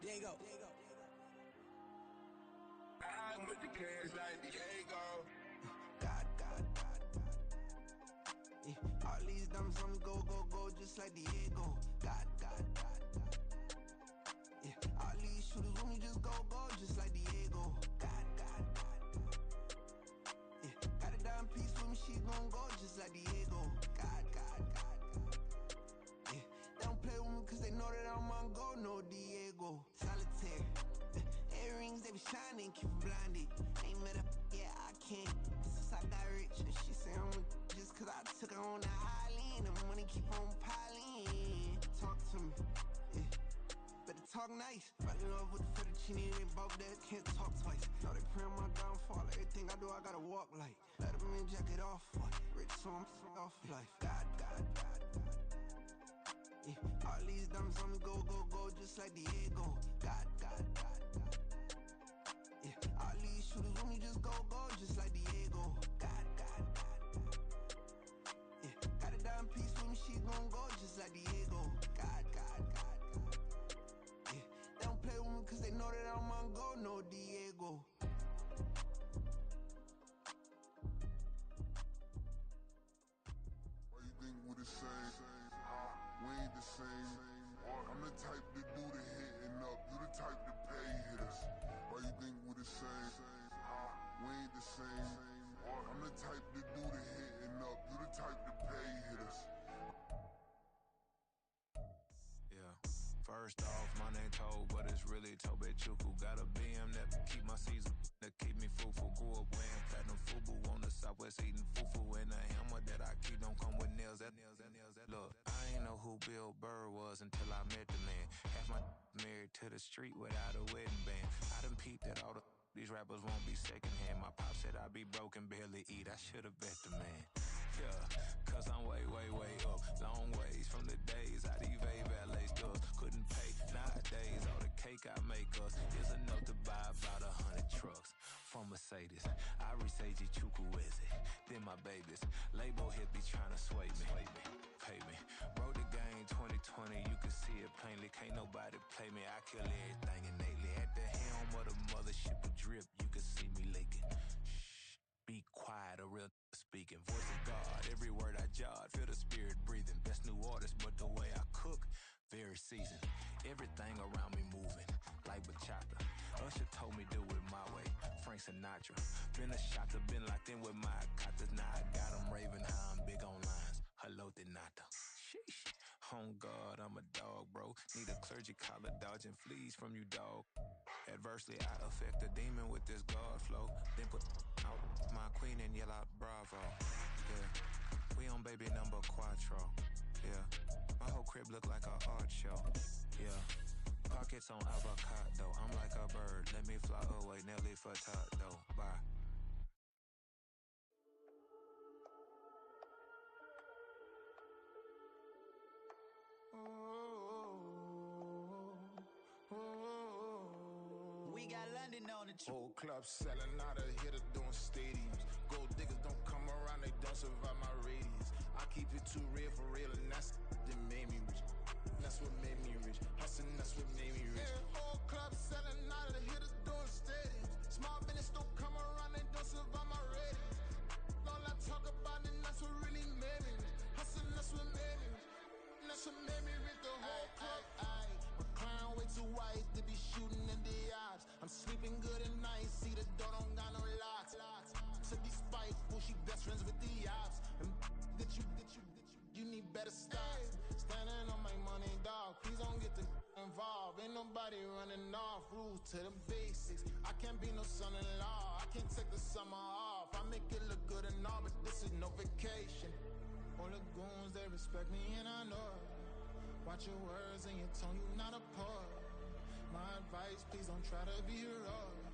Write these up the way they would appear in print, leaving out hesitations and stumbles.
Diego. I'm with the cash like Diego. God. Yeah. All these diamonds on me go, just like Diego. God. Yeah. All these shooters on me just go, just like Diego. God. Yeah. Got a dime piece with me, she gon' go just like Diego. God. Yeah. They don't play with me cause they know that I'm on go, no Diego. Solitaire. Earrings, they be shining, keep blinded. Ain't met up, yeah, I can't. Since I got rich, and she say I'm just cause I took her on the island. The money keep on piling. Talk to me, yeah. Better talk nice. Fell in love with the fettuccine, they both that can't talk twice. Know they pray on my downfall, everything I do, I gotta walk like. Let them in, jacket off, what? Rich, so I'm off life. God. Yeah. All these diamonds on me go, just like Diego. God. Yeah, all these shooters on me just go, just like Diego. God. Yeah, got a dime piece with me, she gon' go just like Diego. God. Yeah, they don't play with me cause they know that I'm on go, no Diego. Why you think we the same? We ain't the same. I'm the type to do the hitting up, you the type to pay hitters. Why you think we the same? We ain't the same. I'm the type to do the hitting up, you the type to pay hitters. Yeah. First off, my name Toad, but it's really Tobe Chuku. Got a BM that keep my season, that keep me fruitful. Grew up wearing platinum FUBU on the Southwest eating fufu. And a hammer that I keep don't come with nails. Look, I ain't know who Bill Burr was until I met the man. Half my married to the street without a wedding band. I done peeped that all these rappers won't be secondhand. My pop said I'd be broken, barely eat. I should've bet the man. Yeah, cause I'm way up. Long ways from the days I evade valet stores. Couldn't pay nowadays. All the cake I make us is enough to buy about 100 trucks. From Mercedes, I resage Chukwueze. Then my babies, label hit be trying to sway me. Pay me. Wrote the game 2020, you can see it plainly. Can't nobody play me. I kill everything innately. At the helm of the mothership of drip, you can see me leaking. Shh, be quiet, a real speaking. Voice of God, every word I jot, feel the spirit breathing. Best new artist, but the way I cook, very seasoned. Everything around me moving, like bachata. Usher told me do it my way, Frank Sinatra. Been a shotter, been locked in with my katas. Now I got them raving how I'm big on lines. Hello, Denata. Sheesh. On God, I'm a dog, bro. Need a clergy collar, dodging fleas from you, dog. Adversely, I affect the demon with this God flow. Then put out my queen and yell out bravo. Yeah, we on baby number quattro. Yeah, my whole crib look like an art show. Yeah, pockets on avocado. I'm like a bird, let me fly away. Nelly Furtado, bye. We got London on the trip. Whole club selling out of hitter doing stadiums. Gold diggers don't come around, they don't survive my radius. I keep it too real for real, and that's that made me rich. That's what made me rich. Hustling, that's what made me rich. Yeah, whole club selling out of hitters doing stadiums. Small business don't come around, they don't survive my radius. All I talk about, and that's what really made me rich. Hustling, that's what made me rich. That's what made me rich. The whole club. My clown way too white to be shooting in the eyes. I'm sleeping good at night, see the door don't got no locks. To be spiteful, she best friends with the ops. And that you need better stocks. Standing on my money, dog. Please don't get involved. Ain't nobody running off. Rules to the basics. I can't be no son-in-law. I can't take the summer off. I make it look good and all, but this is no vacation. All the goons, they respect me and I know it. Watch your words and your tone, you not a part. My advice, please don't try to be heroic.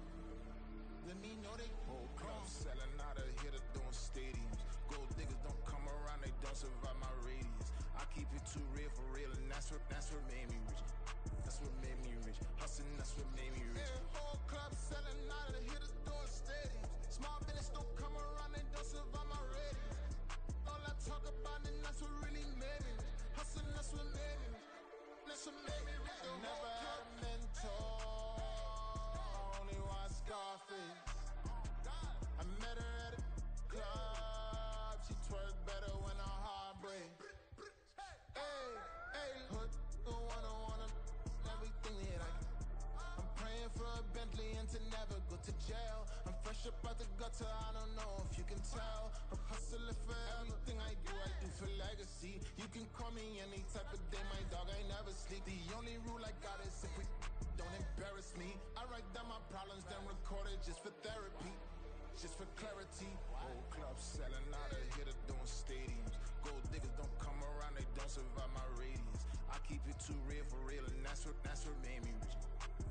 Let me know they whole club selling out of hitter doing stadiums. Gold diggers don't come around, they don't survive my radius. I keep it too real for real, and that's what made me rich. That's what made me rich. Hustling, that's what made me rich. Yeah, whole club selling out of the hitters doing stadiums. Small business don't come around, they don't survive my radius. All I talk about, and that's what really made me rich. Hustling, that's what made me rich. That's what made me rich. I never had a mentor. face. I met her at a club. She twerk better when her heart breaks. Hey, hood, wanna everything that I can. I'm praying for a Bentley and to never go to jail. I'm fresh up out the gutter, I don't know if you can tell. I'm hustling for everything I do for legacy. You can call me any type of day, my dog, I never sleep. The only rule I got is if we don't embarrass me. I write down my problems, then record it just for therapy. Just for clarity. Whole club selling out of here to doing stadiums. Gold diggers don't come around, they don't survive my radius. I keep it too real for real, and that's what made me rich.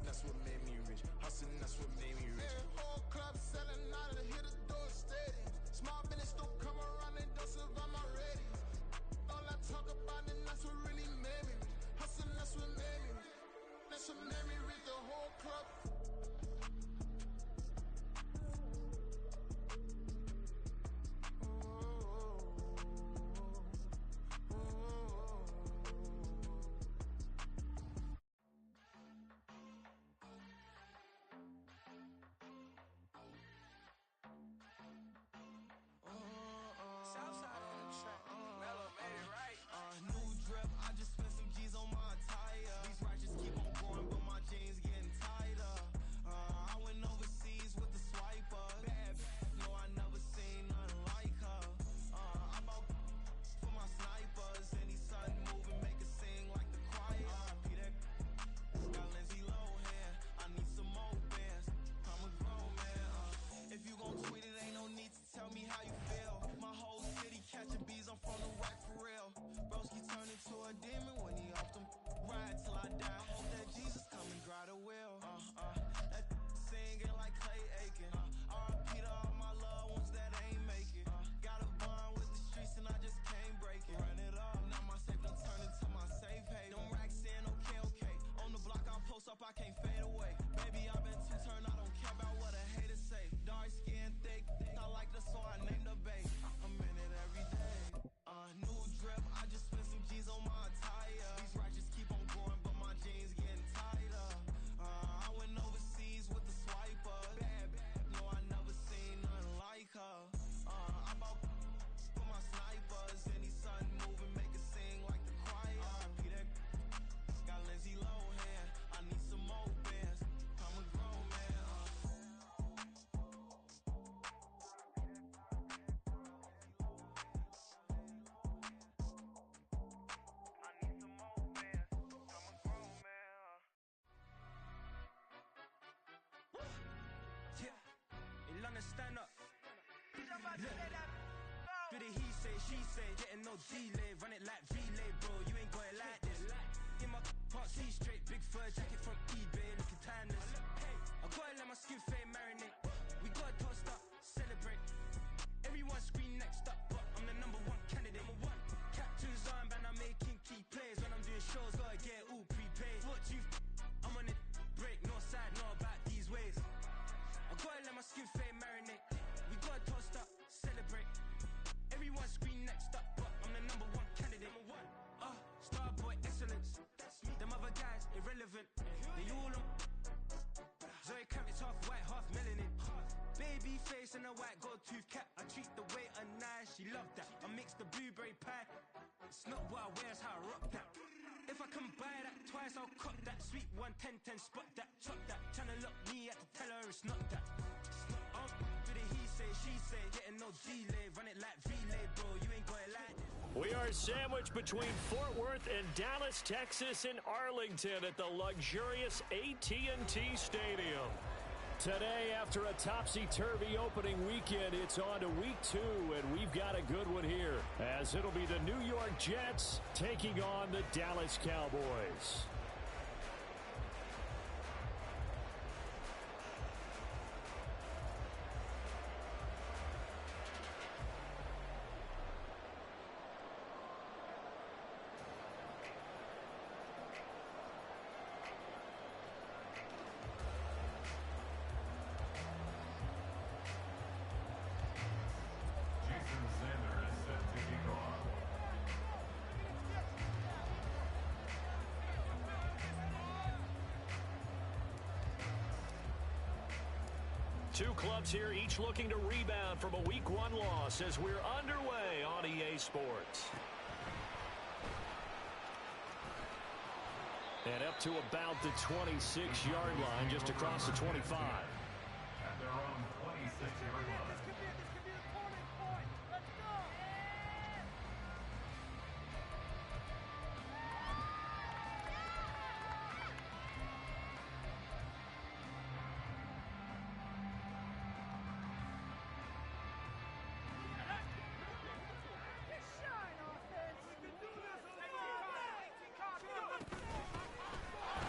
That's what made me rich. Hustling, that's what made me rich. Hey, whole club selling out of here to doing stadiums. Small business don't come around, they don't survive my radius. All I talk about, and that's what really made me rich. Hustling, that's what made me rich. That's what made me rich, the whole club. I can't fade away. Baby, I've been too turned, I don't care about what a hater say. Dark skin, thick, I like the so I named the babe. I'm in it every day. New drip, I just spent some G's on my attire. These righteous keep on going, but my jeans getting tighter. I went overseas with the swiper. Bad, no, I never seen nothing like her. I bought for my snipers. Any sun moving, make it sing like the choir. RP that got Lindsay Lohan. I need some more bands. I'm a grown man. I need some more bands. I'm a grown man. Yeah, in London, stand up. Do the he say, she say, getting no delay, run it like relay, bro. You ain't got it like this. In my can't see straight, big fur jacket from eBay, looking timeless. I gotta let my skin fade marinate. We gotta toast up, celebrate. Everyone scream next up, but I'm the number one candidate. Captain's armband, I'm making key plays. When I'm doing shows, gotta get all prepaid. What you I'm on it, break, no side, no about these ways. I gotta let my skin fade marinate. We gotta toast up, celebrate. Everyone scream next up, but I'm the number one candidate. Starboy excellence. Them other guys irrelevant. They all on Zoe Camp, it's half white, half melanin. Baby face and a white gold tooth cap. I treat the waiter nice, she love that. I mix the blueberry pie. It's not what I wear, it's how I rock that. If I can buy that twice, I'll cop that. Sweet 110, spot that, chop that. Tryna lock me at the teller, it's not that. Do the he say, she say, getting no delay, run it like relay, bro. You ain't got it like this. We are sandwiched between Fort Worth and Dallas, Texas, and Arlington at the luxurious AT&T Stadium. Today, after a topsy-turvy opening weekend, it's on to week 2, and we've got a good one here, as it'll be the New York Jets taking on the Dallas Cowboys. Two clubs here, each looking to rebound from a Week 1 loss as we're underway on EA Sports. And up to about the 26-yard line, just across the 25. At their own 26-yard line.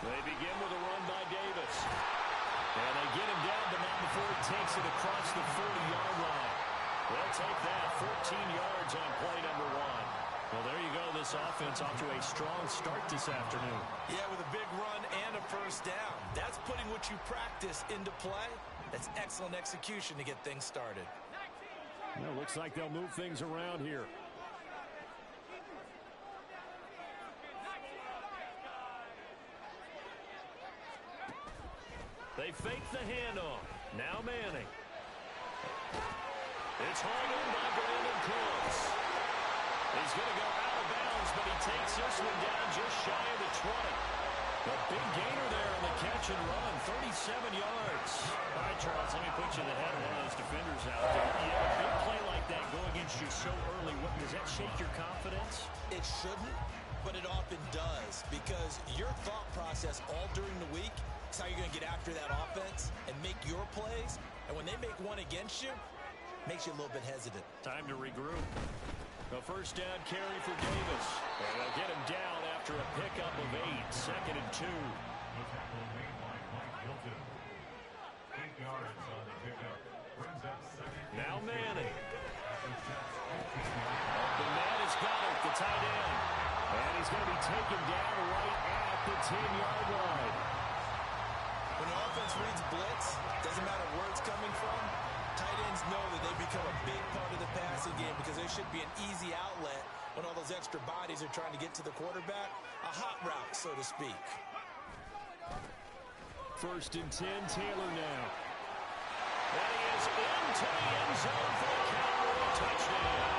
They begin with a run by Davis. And they get him down, but not before he takes it across the 40-yard line. They'll take that 14 yards on play number 1. Well, there you go. This offense off to a strong start this afternoon. Yeah, with a big run and a first down. That's putting what you practice into play. That's excellent execution to get things started. Well, looks like they'll move things around here. They fake the handoff. Now Manning. It's hauled in by Brandon Cooks. He's going to go out of bounds, but he takes this one down just shy of the 20. A big gainer there on the catch and run, 37 yards. All right, Charles, let me put you in the head of one of those defenders out there. You have a big play like that go against you so early. Does that shake your confidence? It shouldn't, but it often does, because your thought process all during the week is how you're going to get after that offense and make your plays. And when they make one against you, makes you a little bit hesitant. Time to regroup. A first down carry for Davis. And they'll get him down after a pickup of 8. 2nd and 2. Now Manning. The man has got it, the tight end. And he's going to be taken down right at the 10-yard line. When the offense reads blitz, doesn't matter where it's coming from, tight ends know that they become a big part of the passing game because there should be an easy outlet when all those extra bodies are trying to get to the quarterback. A hot route, so to speak. 1st and 10, Taylor now. And he is into the end zone for a Cowboy touchdown.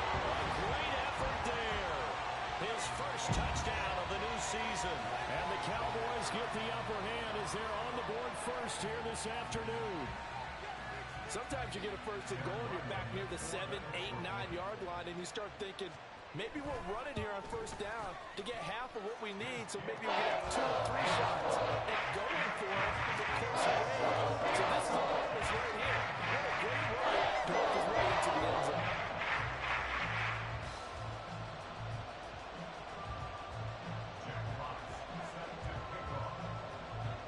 A great effort there. His first touchdown of the new season. And the Cowboys get the upper hand as they're on the board first here this afternoon. Sometimes you get a first and goal and you're back near the 7, 8, 9-yard line and you start thinking, maybe we're running here on first down to get half of what we need, so maybe we can have 2 or 3 shots and going for it to close the range. So this is a purpose right here. What a great run to work his way into the end zone.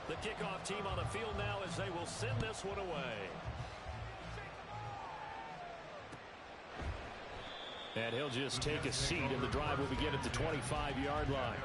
The kickoff team on the field now as they will send this one away. And he'll just take a seat, and the drive will begin at the 25-yard line.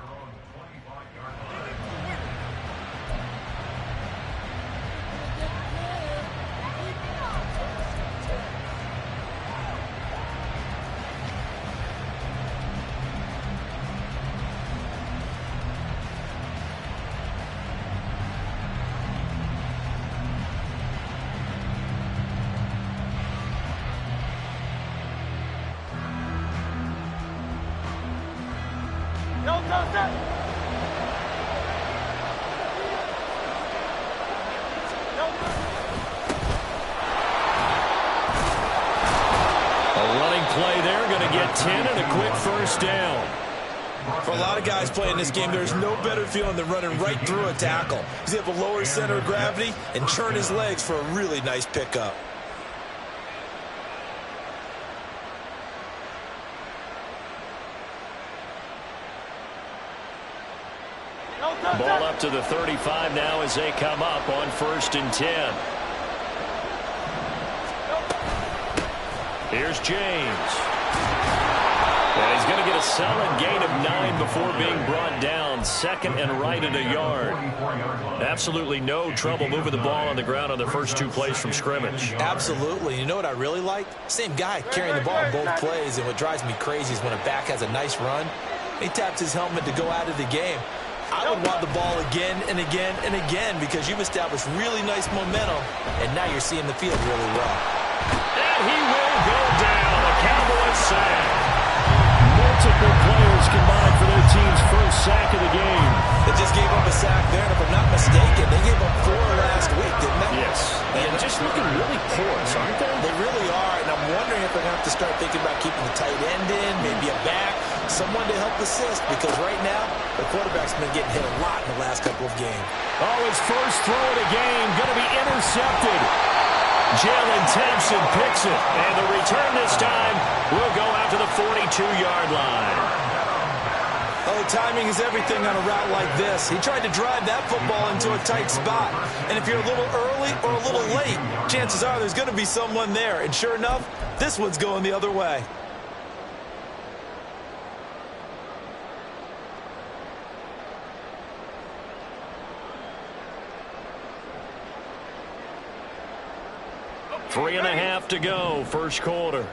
Play there, going to get 10 and a quick first down. For a lot of guys playing this game, there's no better feeling than running right through a tackle. He's able to lower his center of gravity and turn his legs for a really nice pickup. Ball up to the 35 now as they come up on 1st and 10. Here's James. And he's going to get a solid gain of 9 before being brought down. 2nd and right at a yard. Absolutely no trouble moving the ball on the ground on the first 2 plays from scrimmage. Absolutely. You know what I really like? Same guy carrying the ball in both plays. And what drives me crazy is when a back has a nice run, he taps his helmet to go out of the game. I would want the ball again and again and again because you've established really nice momentum, and now you're seeing the field really well. And he will go down. A Cowboys sack. Multiple players combined for their team's first sack of the game. They just gave up a sack there, and if I'm not mistaken, they gave up 4 last week, didn't they? Yes. And just looking really porous, aren't they? They really are, and I'm wondering if they're going to have to start thinking about keeping the tight end in, maybe a back, someone to help assist, because right now, the quarterback's been getting hit a lot in the last couple of games. Oh, his first throw of the game going to be intercepted. Jalen Thompson picks it, and the return this time will go out to the 42-yard line. Oh, timing is everything on a route like this. He tried to drive that football into a tight spot. And if you're a little early or a little late, chances are there's going to be someone there. And sure enough, this one's going the other way. Three and a half to go, first quarter.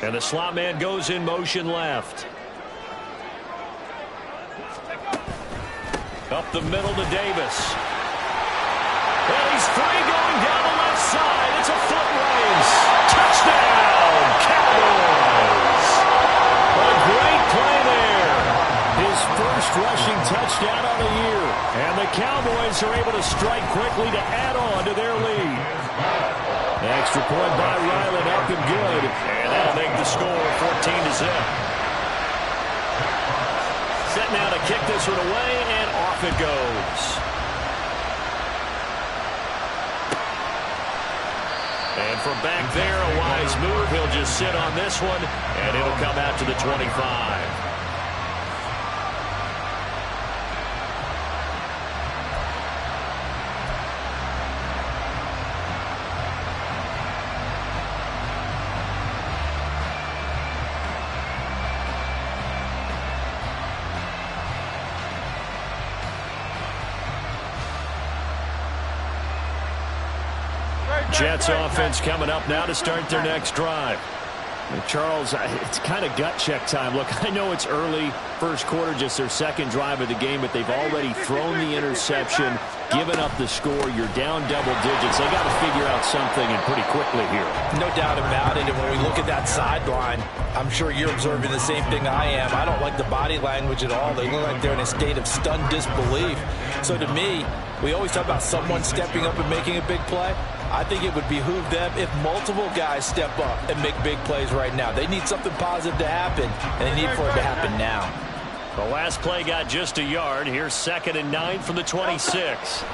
And the slot man goes in motion left. Up the middle to Davis. And he's free going down the left side. It's a foot race. Touchdown, Cowboys. A great play there. His first rushing touchdown of the year. And the Cowboys are able to strike quickly to add on to their lead. Extra point by Ryland, up and good. And that'll make the score 14-0. Set now to kick this one away, and off it goes. And from back there, a wise move. He'll just sit on this one, and it'll come out to the 25. Jets offense coming up now to start their next drive. Charles, it's kind of gut check time. Look, I know it's early, first quarter, just their second drive of the game, but they've already thrown the interception, given up the score. You're down double digits. They got to figure out something, and pretty quickly here. No doubt about it. And when we look at that sideline, I'm sure you're observing the same thing I am. I don't like the body language at all. They look like they're in a state of stunned disbelief. So to me, we always talk about someone stepping up and making a big play. I think it would behoove them if multiple guys step up and make big plays right now. They need something positive to happen, and they need for it to happen now. The last play got just a yard. Here's 2nd and 9 from the 26.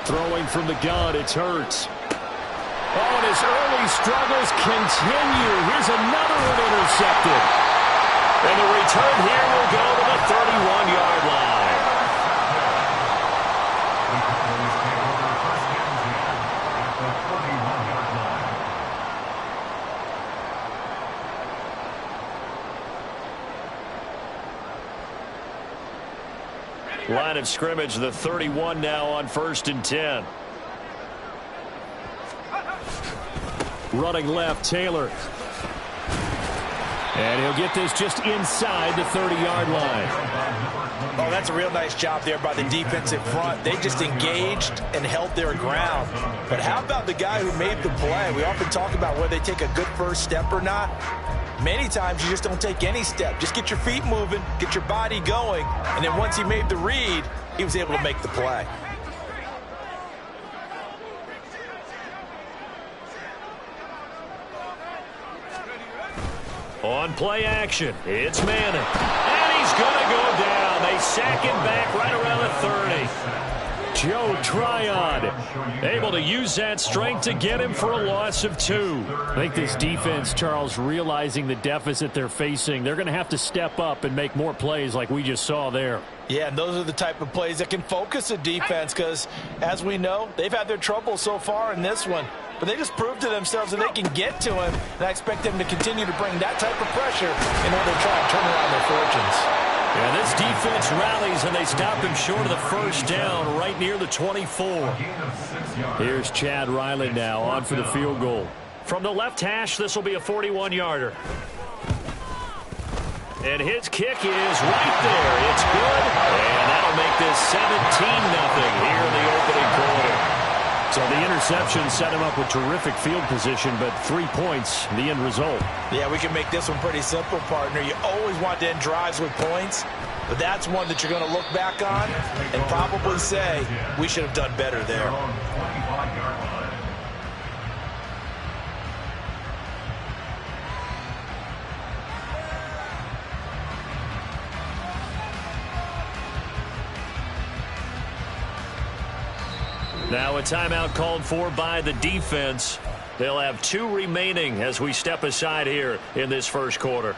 Throwing from the gun, it's Hurts. Oh, and his early struggles continue. Here's another one intercepted. And the return here will go to the 31-yard line. Line of scrimmage, the 31 now on 1st and 10. Running left, Taylor. And he'll get this just inside the 30-yard line. Oh, that's a real nice job there by the defensive front. They just engaged and held their ground. But how about the guy who made the play? We often talk about whether they take a good first step or not. Many times you just don't take any step. Just get your feet moving, get your body going, and then once he made the read, he was able to make the play. On play action, it's Manning. And he's going to go down. They sack him back right around the 30. Joe Tryon able to use that strength to get him for a loss of 2. I think this defense, Charles, realizing the deficit they're facing, they're going to have to step up and make more plays like we just saw there. Yeah, and those are the type of plays that can focus a defense because, as we know, they've had their trouble so far in this one. But they just proved to themselves that they can get to him, and I expect them to continue to bring that type of pressure in order to try and turn around their fortunes. Yeah, this defense rallies, and they stop him short of the first down right near the 24. Here's Chad Ryland now on for the field goal. From the left hash, this will be a 41-yarder. And his kick is right there. It's good. And that'll make this 17-0 here in the opening quarter. So the interception set him up with terrific field position, but 3 points, the end result. Yeah, we can make this one pretty simple, partner. You always want to end drives with points, but that's one that you're going to look back on and probably say, we should have done better there. Now a timeout called for by the defense. They'll have 2 remaining as we step aside here in this first quarter.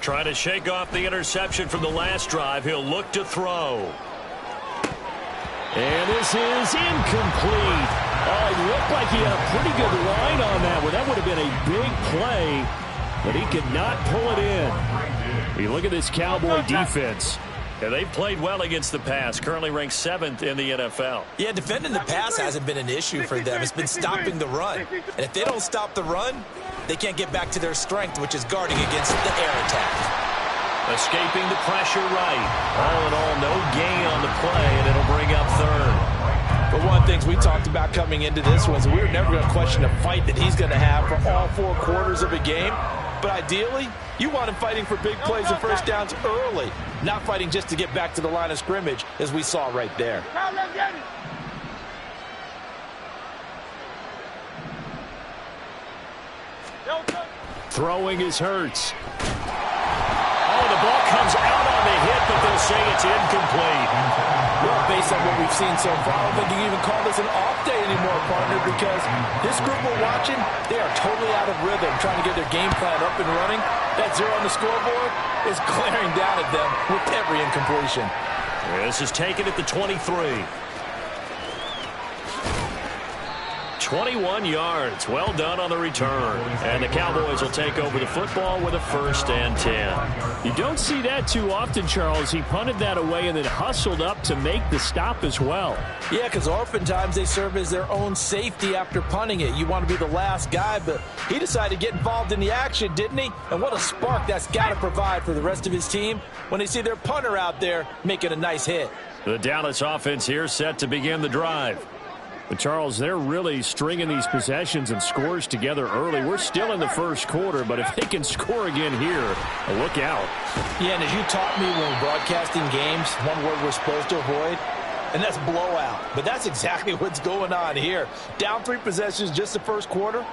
Trying to shake off the interception from the last drive. He'll look to throw. And this is incomplete. Oh, it looked like he had a pretty good line on that one. That would have been a big play, but he could not pull it in. You look at this Cowboy defense. Yeah, they've played well against the pass, currently ranked 7th in the NFL. Yeah, defending the pass hasn't been an issue for them. It's been stopping the run. And if they don't stop the run, they can't get back to their strength, which is guarding against the air attack. Escaping the pressure right. All in all, no gain on the play, and it'll bring up third. But one of the things we talked about coming into this was we were never going to question the fight that he's going to have for all 4 quarters of a game. But ideally, you want him fighting for big plays and first downs early, not fighting just to get back to the line of scrimmage, as we saw right there. Throwing is Hurts. Oh, the ball comes out on the hit, but they'll say it's incomplete. Well, based on what we've seen so far, I don't think you can even call this an off day anymore, partner, because this group we're watching, they are totally out of rhythm, trying to get their game plan up and running. That 0 on the scoreboard is glaring down at them with every incompletion. This is taken at the 23. 21 yards. Well done on the return. And the Cowboys will take over the football with a 1st and 10. You don't see that too often, Charles. He punted that away and then hustled up to make the stop as well. Yeah, because oftentimes they serve as their own safety after punting it. You want to be the last guy, but he decided to get involved in the action, didn't he? And what a spark that's got to provide for the rest of his team when they see their punter out there making a nice hit. The Dallas offense here set to begin the drive. But Charles, they're really stringing these possessions and scores together early. We're still in the first quarter, but if they can score again here, look out. Yeah, and as you taught me when we're broadcasting games, one word we're supposed to avoid, and that's blowout. But that's exactly what's going on here. Down 3 possessions just the first quarter.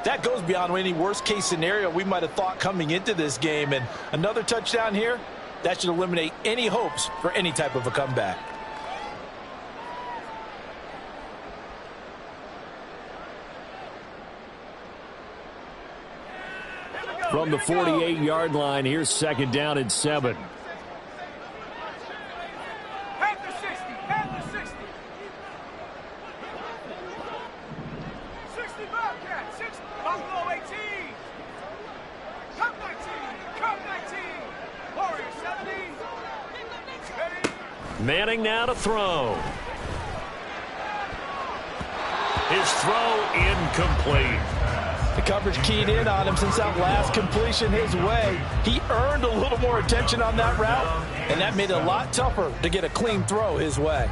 That goes beyond any worst-case scenario we might have thought coming into this game. And another touchdown here, that should eliminate any hopes for any type of a comeback. From the 48-yard line, here's 2nd down and 7. Panther 60, Panther 60. 60 Bobcat, 60, Buffalo 18. Cup 19, Cup 19. Warrior 70. Ready? Manning now to throw. His throw incomplete. The coverage keyed in on him since that last completion his way. He earned a little more attention on that route, and that made it a lot tougher to get a clean throw his way.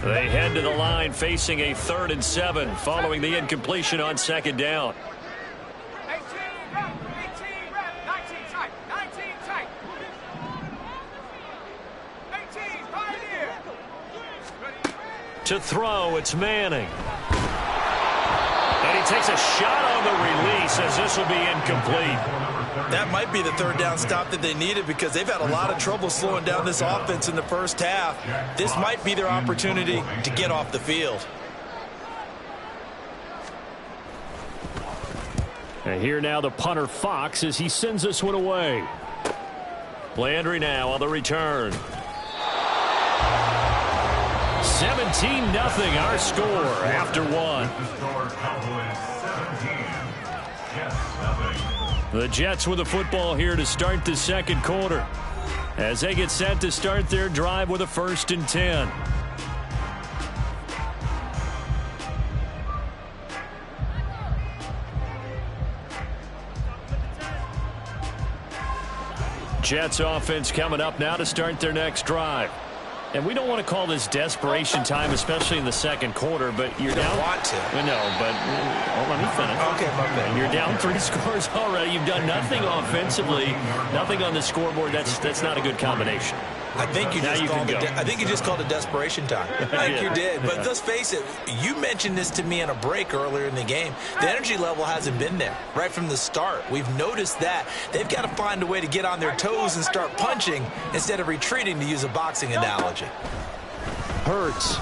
They head to the line facing a 3rd and 7 following the incompletion on 2nd down. 18 rep, 19 tight, 19 tight. 18, pioneer. Ready? To throw, it's Manning. And he takes a shot on the release as this will be incomplete. That might be the 3rd down stop that they needed because they've had a lot of trouble slowing down this offense in the first half. This might be their opportunity to get off the field. And here now the punter Fox as he sends this one away. Landry now on the return. 17-0 our score after one. The Jets with the football here to start the second quarter as they get set to start their drive with a 1st and 10. Jets offense coming up now to start their next drive. And we don't want to call this desperation time, especially in the second quarter, but you're down. Don't want to. No, but let me finish. Okay, my bad. You're down 3 scores already. You've done nothing offensively, nothing on the scoreboard. That's not a good combination. I think you just called it desperation time. I think you did. But let's face it, you mentioned this to me on a break earlier in the game. The energy level hasn't been there right from the start. We've noticed that. They've got to find a way to get on their toes and start punching instead of retreating, to use a boxing analogy. Hurts.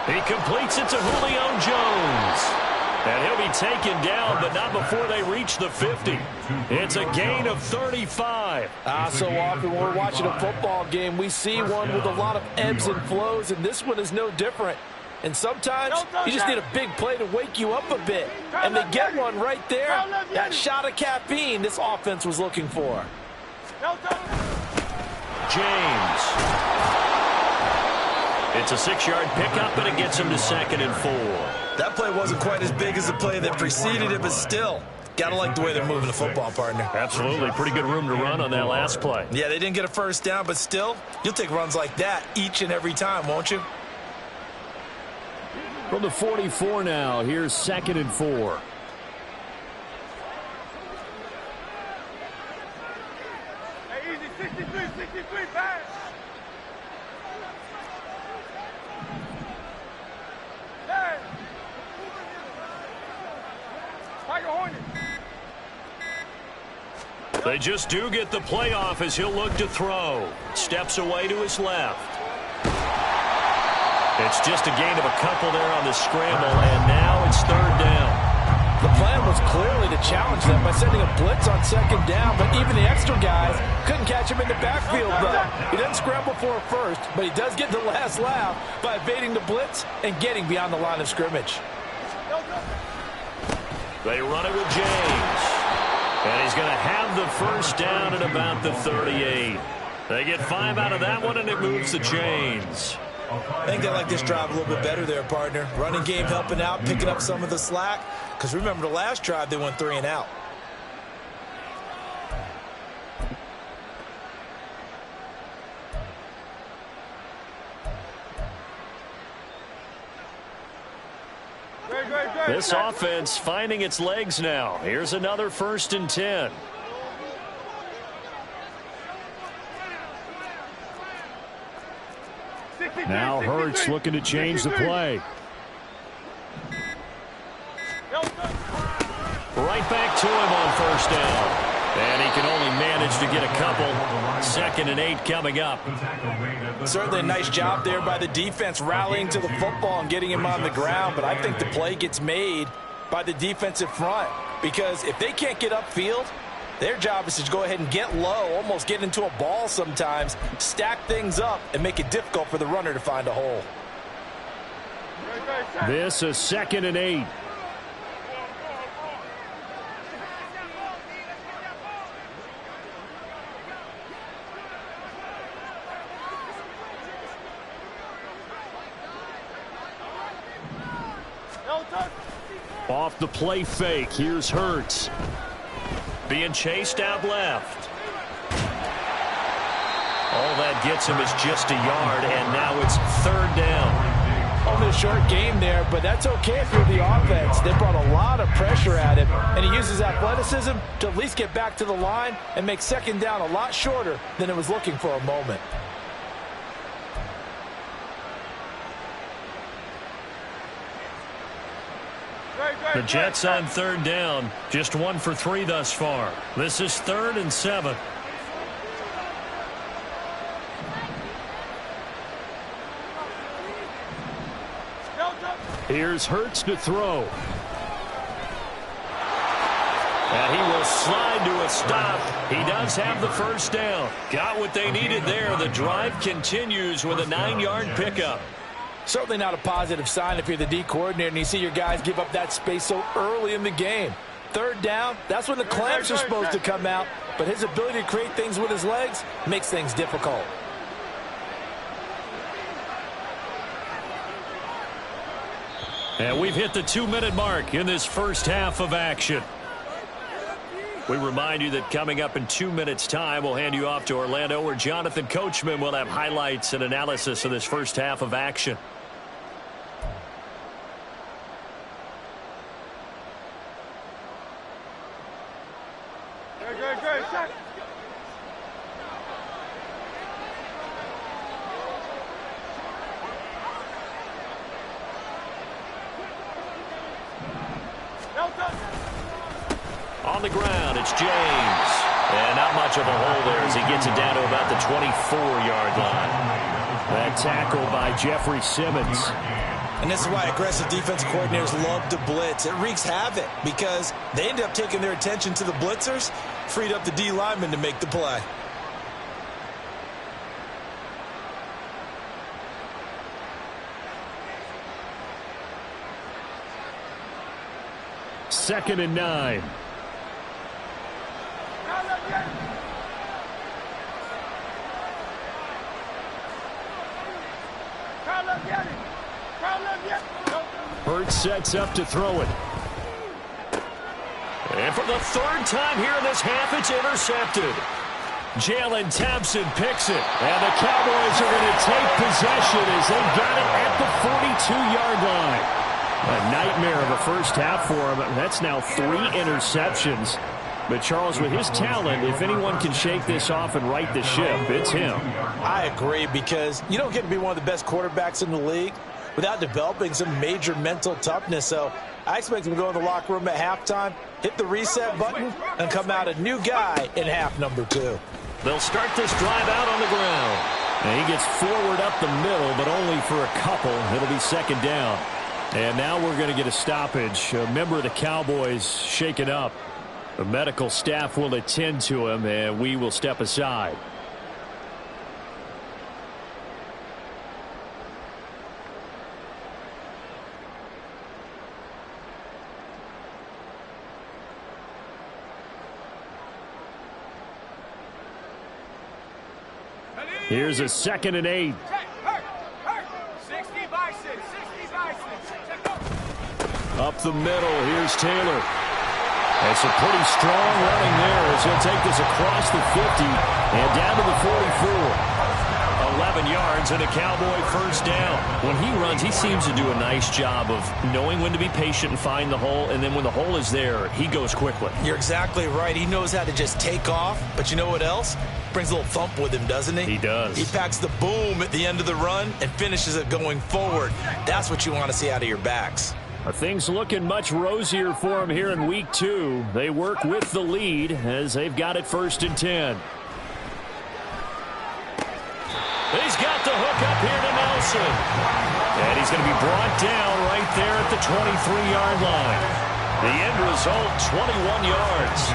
He completes it to Julio Jones. And he'll be taken down, but not before they reach the 50. It's a gain of 35. So often when we're watching a football game, we see one with a lot of ebbs and flows, and this one is no different. And sometimes you just need a big play to wake you up a bit. And they get one right there. That shot of caffeine this offense was looking for. James. It's a 6-yard pickup, and it gets him to 2nd and 4. That play wasn't quite as big as the play that preceded it, but still, got to like the way they're moving the football, partner. Absolutely. Pretty good room to run on that last play. Yeah, they didn't get a first down, but still, you'll take runs like that each and every time, won't you? From the 44 now, here's 2nd and 4. Hey, easy, 63, pass. They just do get the play off as he'll look to throw. Steps away to his left. It's just a gain of a couple there on the scramble, and now it's 3rd down. The plan was clearly to challenge them by sending a blitz on 2nd down, but even the extra guys couldn't catch him in the backfield, though. He doesn't scramble for a first, but he does get the last laugh by evading the blitz and getting beyond the line of scrimmage. They run it with James. And he's going to have the 1st down at about the 38. They get 5 out of that one, and it moves the chains. I think they like this drive a little bit better there, partner. Running game helping out, picking up some of the slack. Because remember, the last drive, they went 3 and out. This offense finding its legs now. Here's another 1st and 10. Now Hurts looking to change the play. Right back to him on 1st down. And he can only manage to get a couple. 2nd and 8 coming up. Certainly a nice job there by the defense rallying to the football and getting him on the ground. But I think the play gets made by the defensive front. Because if they can't get upfield, their job is to go ahead and get low, almost get into a ball sometimes, stack things up, and make it difficult for the runner to find a hole. This is 2nd and 8. Off the play fake, here's Hurts. Being chased out left. All that gets him is just a yard, and now it's 3rd down. Only a short game there, but that's okay if you're the offense. They brought a lot of pressure at him, and he uses athleticism to at least get back to the line and make 2nd down a lot shorter than it was looking for a moment. The Jets on 3rd down, just 1 for 3 thus far. This is 3rd and 7. Here's Hurts to throw. And he will slide to a stop. He does have the first down. Got what they needed there. The drive continues with a 9-yard pickup. Certainly not a positive sign if you're the D coordinator and you see your guys give up that space so early in the game. Third down, that's when the clamps are supposed to come out, but his ability to create things with his legs makes things difficult. And we've hit the 2-minute mark in this first half of action. We remind you that coming up in 2 minutes' time, we'll hand you off to Orlando, where Jonathan Coachman will have highlights and analysis of this first half of action. Good. Check. On the ground, it's James. And not much of a hole there as he gets it down to about the 24-yard line. That tackle by Jeffrey Simmons. And this is why aggressive defensive coordinators love to blitz. It wreaks havoc because they end up taking their attention to the blitzers, freed up the D lineman to make the play. Second and 9. Hurts sets up to throw it. And for the third time here in this half, it's intercepted. Jalen Thompson picks it. And the Cowboys are going to take possession as they've got it at the 42-yard line. A nightmare of a first half for him. That's now 3 interceptions. But, Charles, with his talent, if anyone can shake this off and right the ship, it's him. I agree, because you don't get to be one of the best quarterbacks in the league without developing some major mental toughness. So I expect him to go in the locker room at halftime, hit the reset button, and come out a new guy in half number 2. They'll start this drive out on the ground. And he gets forward up the middle, but only for a couple. It'll be second down. And now we're going to get a stoppage. A member of the Cowboys shaken up. The medical staff will attend to him, and we will step aside. Here's a 2nd and 8. 60 by 6. 60 by 6. Up the middle, here's Taylor. It's a pretty strong running there as he'll take this across the 50 and down to the 44. 11 yards and a Cowboy first down. When he runs, he seems to do a nice job of knowing when to be patient and find the hole, and then when the hole is there, he goes quickly. You're exactly right. He knows how to just take off, but you know what else? Brings a little thump with him, doesn't he? He does. He packs the boom at the end of the run and finishes it going forward. That's what you want to see out of your backs. Things looking much rosier for him here in week 2. They work with the lead as they've got it 1st and 10. He's got the hook up here to Nelson. And he's going to be brought down right there at the 23-yard line. The end result, 21 yards.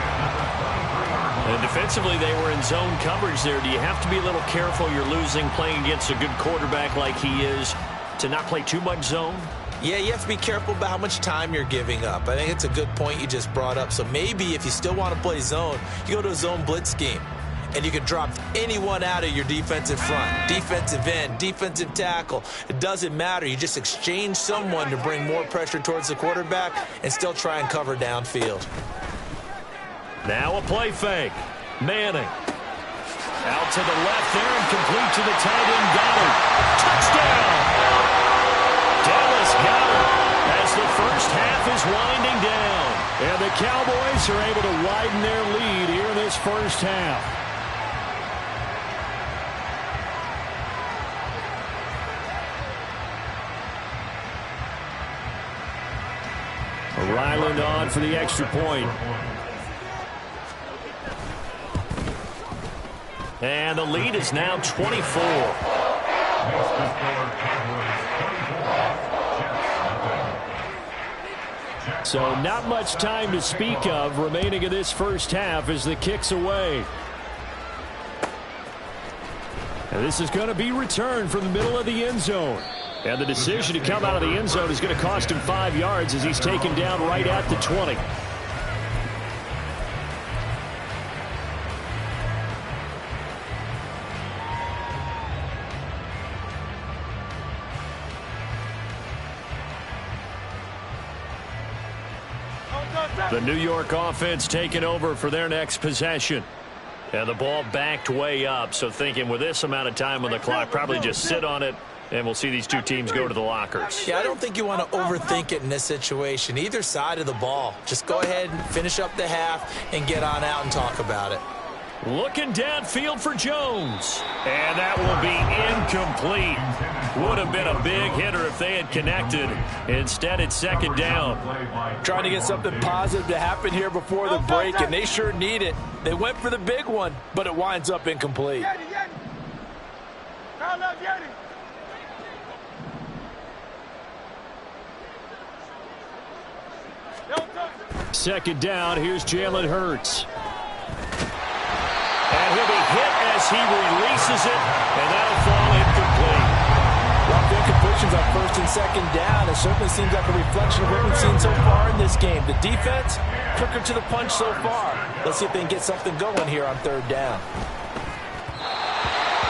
And defensively, they were in zone coverage there. Do you have to be a little careful? You're losing playing against a good quarterback like he is to not play too much zone? Yeah, you have to be careful about how much time you're giving up. I think it's a good point you just brought up. So maybe if you still want to play zone, you go to a zone blitz scheme. And you can drop anyone out of your defensive front. Defensive end, defensive tackle. It doesn't matter. You just exchange someone to bring more pressure towards the quarterback and still try and cover downfield. Now a play fake. Manning. Out to the left there and complete to the tight end Goddard. Touchdown! Dallas Goddard as the first half is winding down. And the Cowboys are able to widen their lead here in this first half. Ryland on for the extra point. And the lead is now 24. So not much time to speak of remaining in this first half as the kick's away. And this is going to be returned from the middle of the end zone. And the decision to come out of the end zone is going to cost him 5 yards as he's taken down right at the 20. The New York offense taking over for their next possession. And the ball backed way up, so thinking with this amount of time on the clock, probably just sit on it, and we'll see these two teams go to the lockers. Yeah, I don't think you want to overthink it in this situation. Either side of the ball. Just go ahead and finish up the half and get on out and talk about it. Looking downfield for Jones. And that will be incomplete. Would have been a big hitter if they had connected. Instead, it's second down. Trying to get something positive to happen here before the break, and they sure need it. They went for the big one, but it winds up incomplete. Second down, here's Jalen Hurts. And he'll be hit as he releases it, and that'll fall incomplete. Rough incompletions on first and second down. It certainly seems like a reflection of what we've seen so far in this game. The defense, quicker to the punch so far. Let's see if they can get something going here on third down.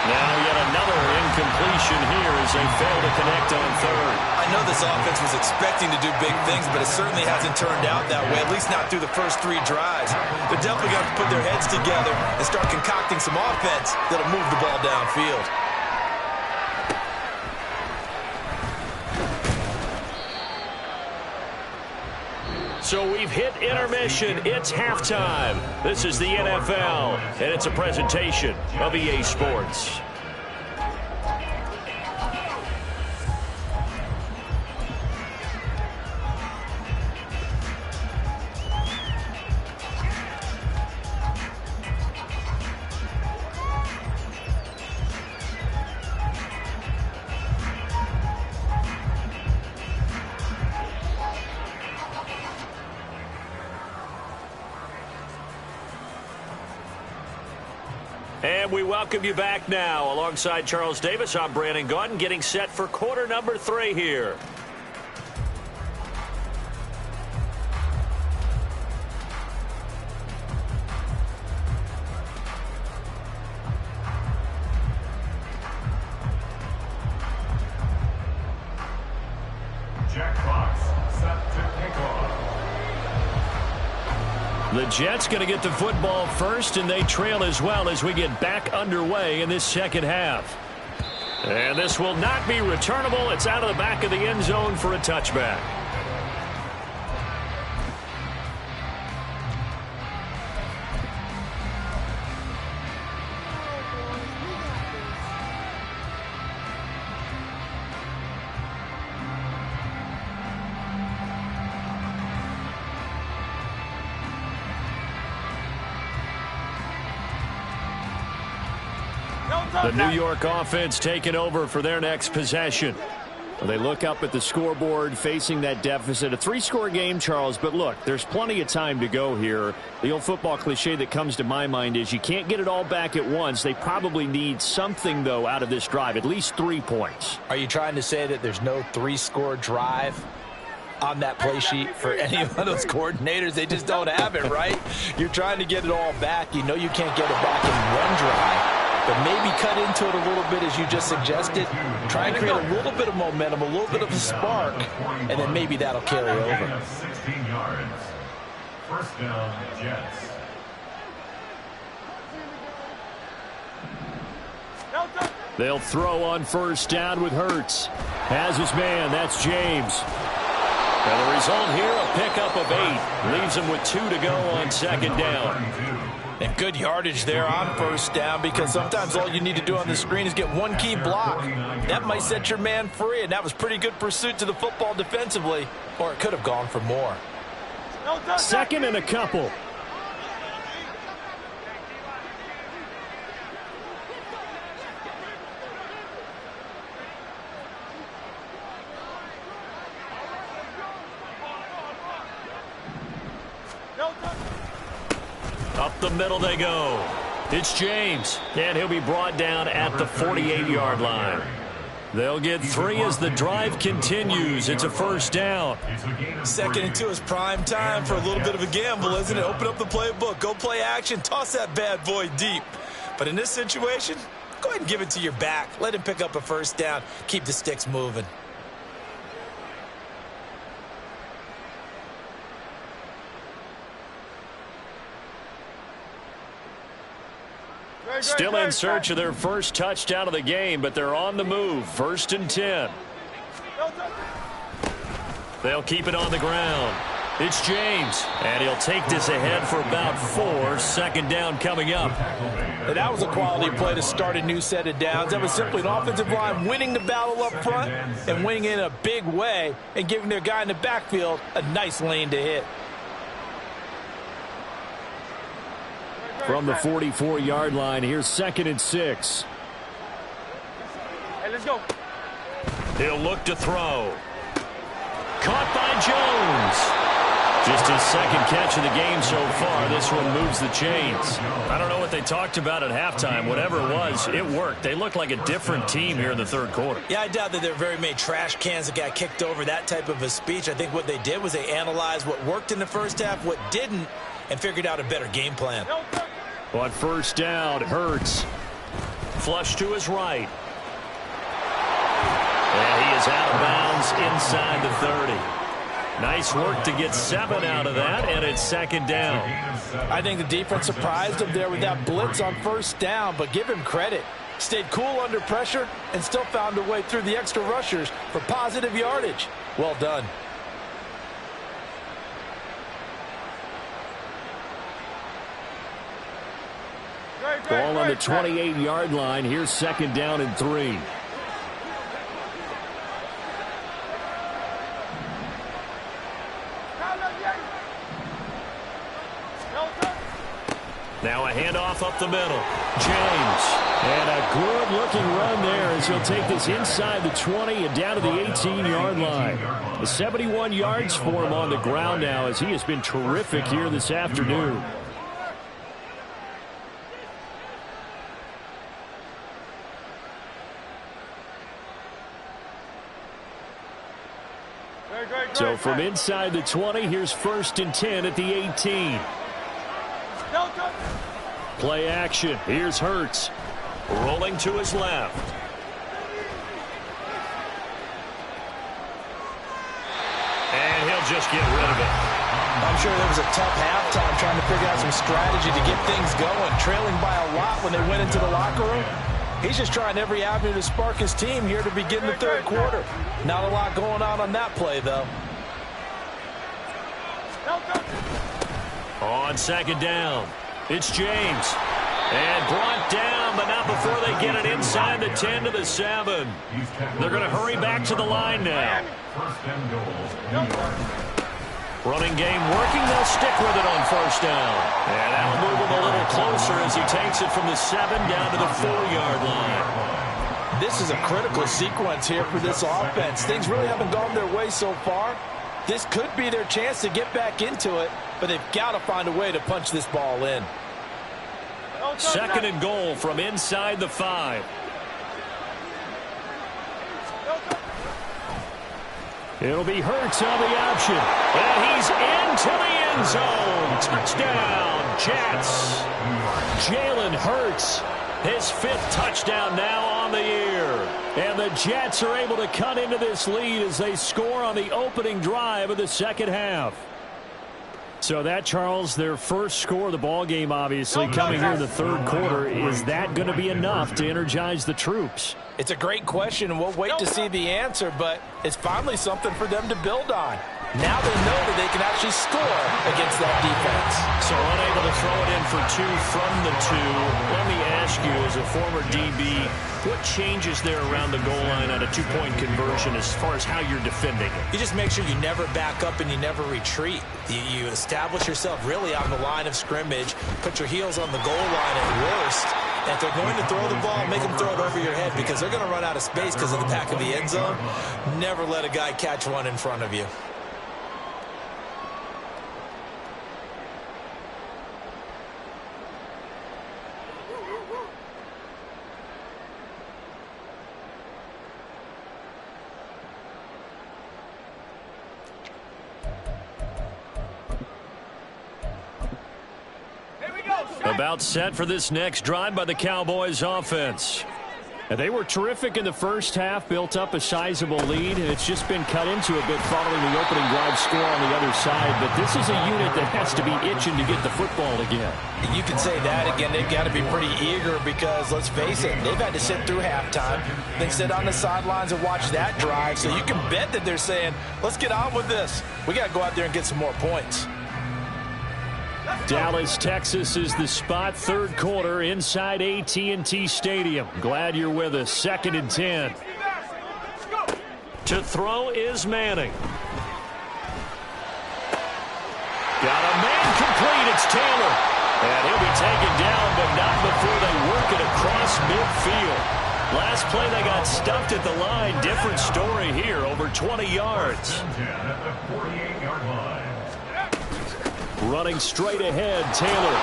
Now yet another incompletion here as they fail to connect on third. I know this offense was expecting to do big things, but it certainly hasn't turned out that way, at least not through the first 3 drives. They're definitely going to put their heads together and start concocting some offense that'll move the ball downfield. So we've hit intermission. It's halftime. This is the NFL, and it's a presentation of EA Sports. And we welcome you back now. Alongside Charles Davis, I'm Brandon Gaudin, getting set for quarter number 3 here. Jack Fox set to kick off. The Jets going to get the football first, and they trail as well as we get back underway in this second half. And this will not be returnable. It's out of the back of the end zone for a touchback. The New York offense taking over for their next possession. They look up at the scoreboard facing that deficit. A 3-score game, Charles, but look, there's plenty of time to go here. The old football cliche that comes to my mind is you can't get it all back at once. They probably need something, though, out of this drive, at least 3 points. Are you trying to say that there's no 3-score drive on that play sheet for any of those coordinators? They just don't have it, right? You're trying to get it all back. You know you can't get it back in one drive. But maybe cut into it a little bit, as you just suggested. Try and create a little bit of momentum, a little bit of a spark, and then maybe that'll carry over. 16 yards. First down, Jets. They'll throw on first down with Hurts. Has his man, that's James. And the result here, a pickup of 8. Leaves him with 2 to go on second down. And good yardage there on first down, because sometimes all you need to do on the screen is get one key block. That might set your man free, and that was pretty good pursuit to the football defensively, or it could have gone for more. Second and a couple. Up the middle they go. It's James, and he'll be brought down at the 48-yard line. They'll get 3 as the drive continues. It's a first down. Second and 2 is prime time for a little bit of a gamble, isn't it? Open up the playbook, go play action, toss that bad boy deep. But in this situation, go ahead and give it to your back. Let him pick up a first down. Keep the sticks moving. Still in search of their first touchdown of the game, but they're on the move. 1st and 10. They'll keep it on the ground. It's James, and he'll take this ahead for about 4. Second down coming up. And that was a quality play to start a new set of downs. That was simply an offensive line winning the battle up front and winning in a big way and giving their guy in the backfield a nice lane to hit. From the 44-yard line, here's 2nd and 6. Hey, let's go. He'll look to throw. Caught by Jones. Just his second catch of the game so far. This one moves the chains. I don't know what they talked about at halftime. Whatever it was, it worked. They looked like a different team here in the third quarter. Yeah, I doubt that there were very many trash cans that got kicked over, that type of a speech. I think what they did was they analyzed what worked in the first half, what didn't, and figured out a better game plan. On first down, Hurts. Flush to his right. And he is out of bounds inside the 30. Nice work to get 7 out of that, and it's 2nd down. I think the defense surprised him there with that blitz on first down, but give him credit. Stayed cool under pressure and still found a way through the extra rushers for positive yardage. Well done. Ball on the 28-yard line. Here's 2nd down and 3. Now a handoff up the middle. James. And a good-looking run there as he'll take this inside the 20 and down to the 18-yard line. The 71 yards for him on the ground now as he has been terrific here this afternoon. So from inside the 20, here's 1st and 10 at the 18. Play action. Here's Hurts. Rolling to his left. And he'll just get rid of it. I'm sure there was a tough halftime trying to figure out some strategy to get things going. Trailing by a lot when they went into the locker room. He's just trying every avenue to spark his team here to begin the third quarter. Not a lot going on that play, though. On 2nd down, it's James. And brought down, but not before they get it inside the 10 to the 7. They're going to hurry back to the line now. Running game working. They'll stick with it on first down. And that'll move him a little closer as he takes it from the 7 down to the 4-yard line. This is a critical sequence here for this offense. Things really haven't gone their way so far. This could be their chance to get back into it, but they've got to find a way to punch this ball in. 2nd and goal from inside the 5. It'll be Hurts on the option. And he's into the end zone. Touchdown, Jets. Jalen Hurts, his 5th touchdown now on the year. And the Jets are able to cut into this lead as they score on the opening drive of the second half. So that, Charles, their first score of the ball game, obviously, coming here in the third quarter. Is that going to be enough to energize the troops? It's a great question, and we'll wait to see the answer, but it's finally something for them to build on. Now they know that they can actually score against that defense. So unable to throw it in for 2 from the 2. Let me ask you, as a former DB, what changes there around the goal line on a 2-point conversion as far as how you're defending it? You just make sure you never back up and you never retreat. You establish yourself really on the line of scrimmage, put your heels on the goal line at worst. And if they're going to throw the ball, make them throw it over your head because they're going to run out of space because of the back of the end zone. Never let a guy catch one in front of you. about set for this next drive by the Cowboys offense. And they were terrific in the first half, built up a sizable lead, and it's just been cut into a bit following the opening drive score on the other side. But this is a unit that has to be itching to get the football again. You can say that again. They've got to be pretty eager because, let's face it, they've had to sit through halftime, then sit on the sidelines and watch that drive. So you can bet that they're saying, let's get on with this. We got to go out there and get some more points. Dallas, Texas is the spot. Third quarter inside AT&T Stadium. Glad you're with us. 2nd and 10. To throw is Manning. Got a man complete. It's Taylor. And he'll be taken down, but not before they work it across midfield. Last play they got stuffed at the line. Different story here. Over 20 yards. At the 48-yard line. Running straight ahead, Taylor.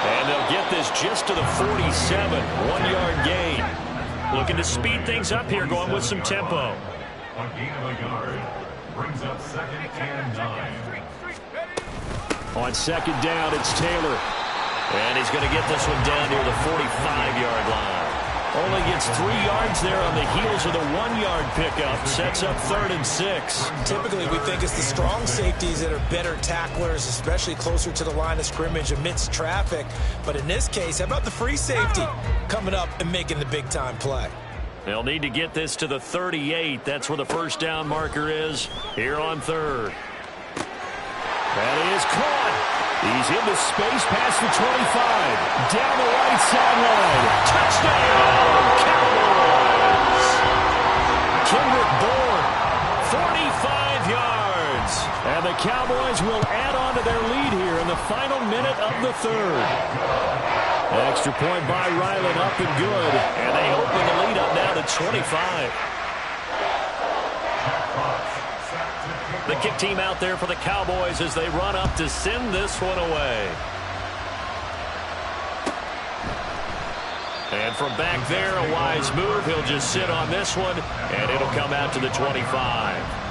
And they'll get this just to the 47. 1-yard gain. Looking to speed things up here, going with some tempo. A gain of a yard brings up 2nd and 9. On 2nd down, it's Taylor. And he's going to get this one down near the 45-yard line. Only gets 3 yards there on the heels of the 1-yard pickup. Sets up 3rd and 6. Typically, we think it's the strong safeties that are better tacklers, especially closer to the line of scrimmage amidst traffic. But in this case, how about the free safety coming up and making the big-time play? They'll need to get this to the 38. That's where the first down marker is here on 3rd. That is caught. He's into space past the 25. Down the right sideline. Touchdown, Cowboys. Kendrick Bourne, 45 yards. And the Cowboys will add on to their lead here in the final minute of the 3rd. Extra point by Ryland, up and good. And they open the lead up now to 25. The kick team out there for the Cowboys as they run up to send this one away. And from back there, a wise move. He'll just sit on this one, and it'll come out to the 25.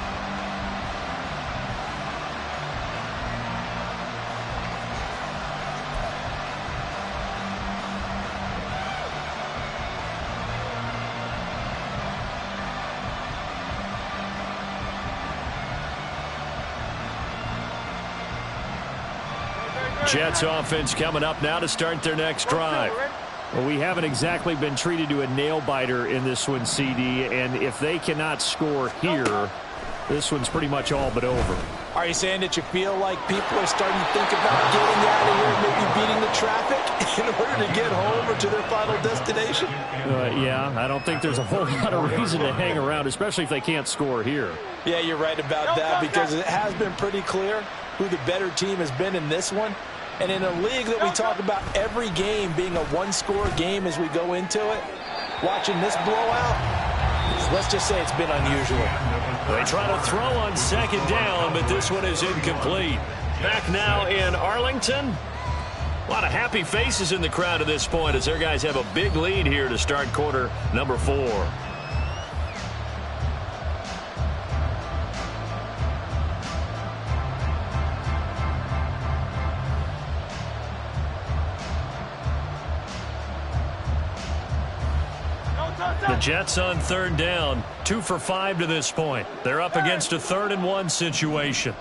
Jets offense coming up now to start their next drive. Well, we haven't exactly been treated to a nail-biter in this one, CD, and if they cannot score here, this one's pretty much all but over. Are you saying that you feel like people are starting to think about getting out of here, maybe beating the traffic in order to get home or to their final destination? Yeah, I don't think there's a whole lot of reason to hang around, especially if they can't score here. Yeah, you're right about that because it has been pretty clear who the better team has been in this one. And in a league that we talk about every game being a one-score game as we go into it, watching this blowout, let's just say it's been unusual. They try to throw on 2nd down, but this one is incomplete. Back now in Arlington. A lot of happy faces in the crowd at this point as their guys have a big lead here to start quarter number 4. The Jets on 3rd down, 2 for 5 to this point. They're up against a 3rd and 1 situation.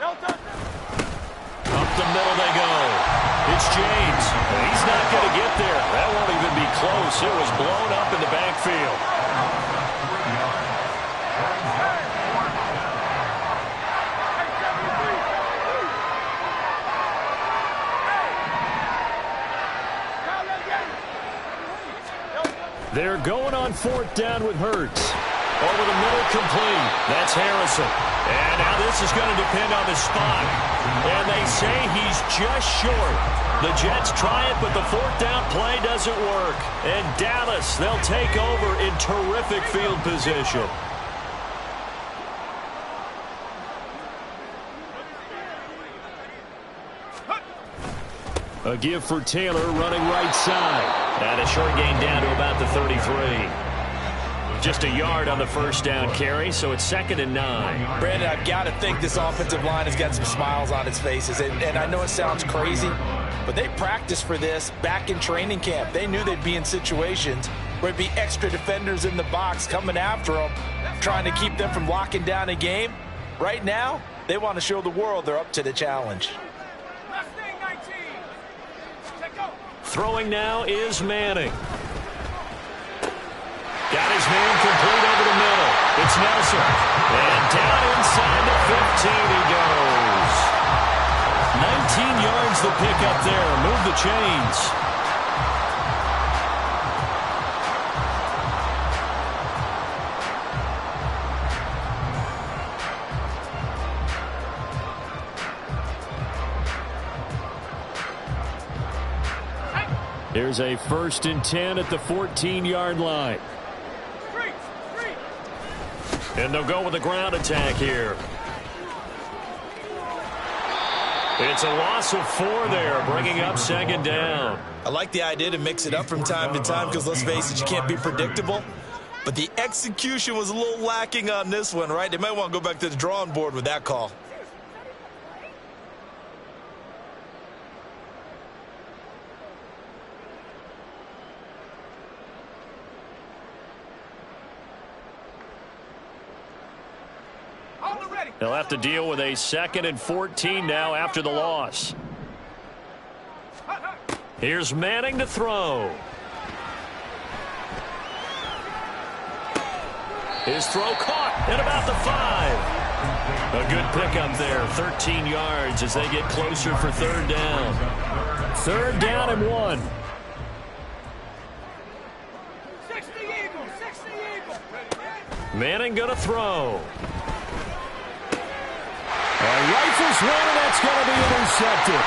Up the middle they go. It's James. He's not going to get there. That won't even be close. It was blown up in the backfield. They're going on 4th down with Hurts. Over the middle, complete. That's Harrison. And now this is going to depend on the spot. And they say he's just short. The Jets try it, but the 4th down play doesn't work. And Dallas, they'll take over in terrific field position. A give for Taylor running right side. And a short gain down to about the 33. just a yard on the first down carry, so it's 2nd and 9. Brandon, I've got to think this offensive line has got some smiles on its faces. And I know it sounds crazy, but they practiced for this back in training camp. They knew they'd be in situations where it'd be extra defenders in the box coming after them, trying to keep them from locking down a game. Right now, they want to show the world they're up to the challenge. Throwing now is Manning. Got his man complete over the middle. It's Nelson. And down inside the 15 he goes. 19 yards the pickup there. Move the chains. Here's a 1st and 10 at the 14-yard line. And they'll go with a ground attack here. It's a loss of 4 there, bringing up 2nd down. I like the idea to mix it up from time to time because, let's face it, you can't be predictable. But the execution was a little lacking on this one, right? They might want to go back to the drawing board with that call. They'll have to deal with a 2nd and 14 now after the loss. Here's Manning to throw. His throw caught at about the 5. A good pickup there, 13 yards as they get closer for 3rd down. 3rd down and 1. 60 Eagles, 60 Eagles. Manning gonna throw. Rifles one, and that's going to be intercepted.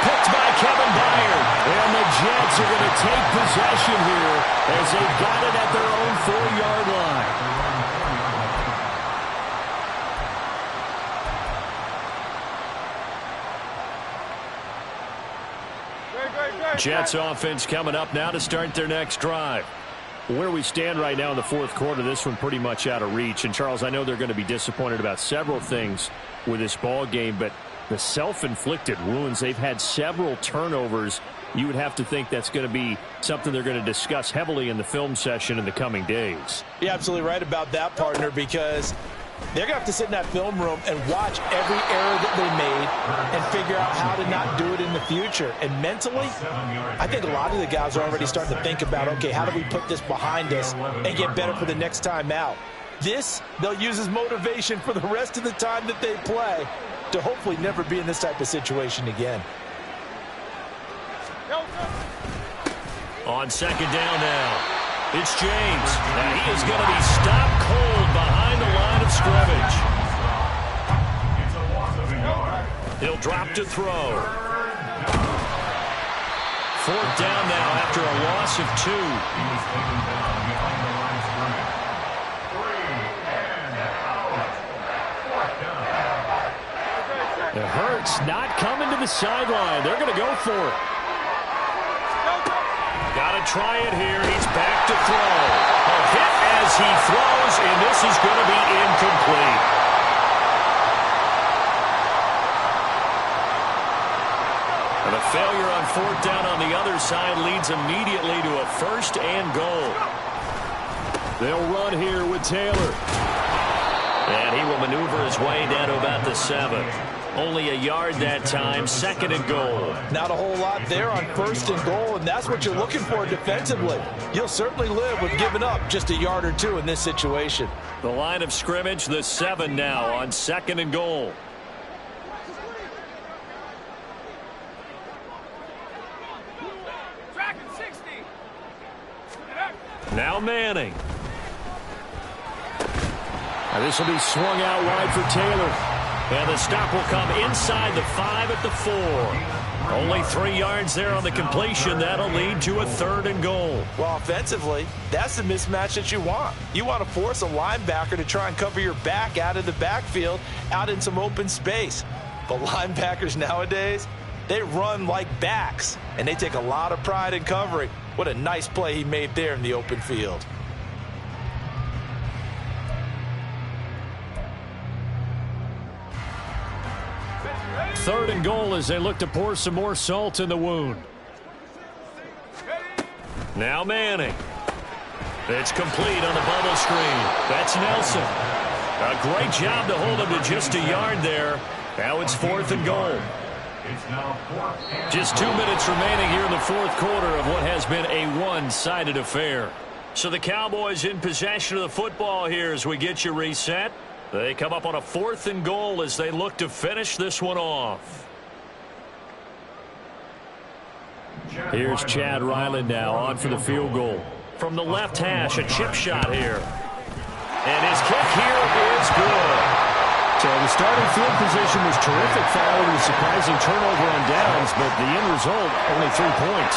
Picked by Kevin Byard. And the Jets are going to take possession here as they've got it at their own 4-yard line. Jets offense coming up now to start their next drive. Where we stand right now in the 4th quarter, this one pretty much out of reach. And, Charles, I know they're going to be disappointed about several things with this ball game, but the self-inflicted wounds, they've had several turnovers. You would have to think that's going to be something they're going to discuss heavily in the film session in the coming days. You're absolutely right about that, partner, because they're going to have to sit in that film room and watch every error that they made and figure out how to not do it in the future. And mentally, I think a lot of the guys are already starting to think about, okay, how do we put this behind us and get better for the next time out? This, they'll use as motivation for the rest of the time that they play to hopefully never be in this type of situation again. On 2nd down now, it's James. Now he is going to be stopped cold behind the line of scrimmage. He'll drop to throw. 4th down now after a loss of 2. It hurts not coming to the sideline. They're going to go for it. Got to try it here. He's back to throw. A hit as he throws, and this is going to be incomplete. And a failure on 4th down on the other side leads immediately to a 1st and goal. They'll run here with Taylor. And he will maneuver his way down to about the 7. Only a yard that time, 2nd and goal. Not a whole lot there on 1st and goal, and that's what you're looking for defensively. You'll certainly live with giving up just a yard or 2 in this situation. The line of scrimmage, the 7 now on 2nd and goal. Now Manning. Now this will be swung out wide for Taylor. And the stop will come inside the 5 at the 4. Only 3 yards there on the completion. That'll lead to a 3rd and goal. Well, offensively, that's the mismatch that you want. You want to force a linebacker to try and cover your back out of the backfield, out in some open space. But linebackers nowadays, they run like backs, and they take a lot of pride in covering. What a nice play he made there in the open field. 3rd and goal as they look to pour some more salt in the wound. Now Manning. It's complete on the bubble screen. That's Nelson. A great job to hold him to just a yard there. Now it's 4th and goal. Just 2 minutes remaining here in the 4th quarter of what has been a one-sided affair. So the Cowboys in possession of the football here as we get you reset. They come up on a 4th and goal as they look to finish this one off. Here's Chad Ryland now on for the field goal. From the left hash, a chip shot here. And his kick here is good. So the starting field position was terrific following the surprising turnover on downs, but the end result, only 3 points.